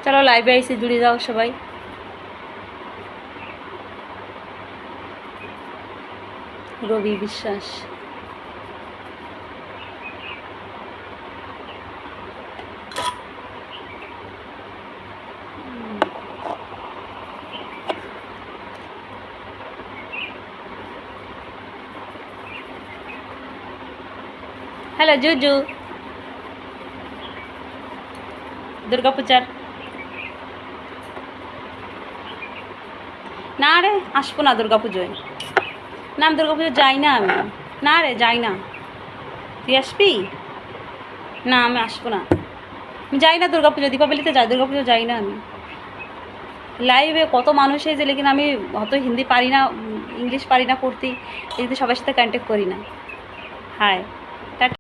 চলো লাইভে এসে জুড়ে যাও সবাই। রবি বিশ্বাস, হ্যালো জুজু। দুর্গাপূজার না রে, আসবো না দুর্গাপুজোয়। না আমি দুর্গাপুজো যাই না, আমি না রে যাই না। তুই আসবি? না আমি আসবো না, আমি যাই না দুর্গাপুজো। দীপাবলিতে যাই, দুর্গাপুজো যাই না আমি। লাইভে কত মানুষ এসে, লেকিন আমি অত হিন্দি পারি না, ইংলিশ পারি না পড়তে, এই সবার সাথে কন্ট্যাক্ট করি না। হায়।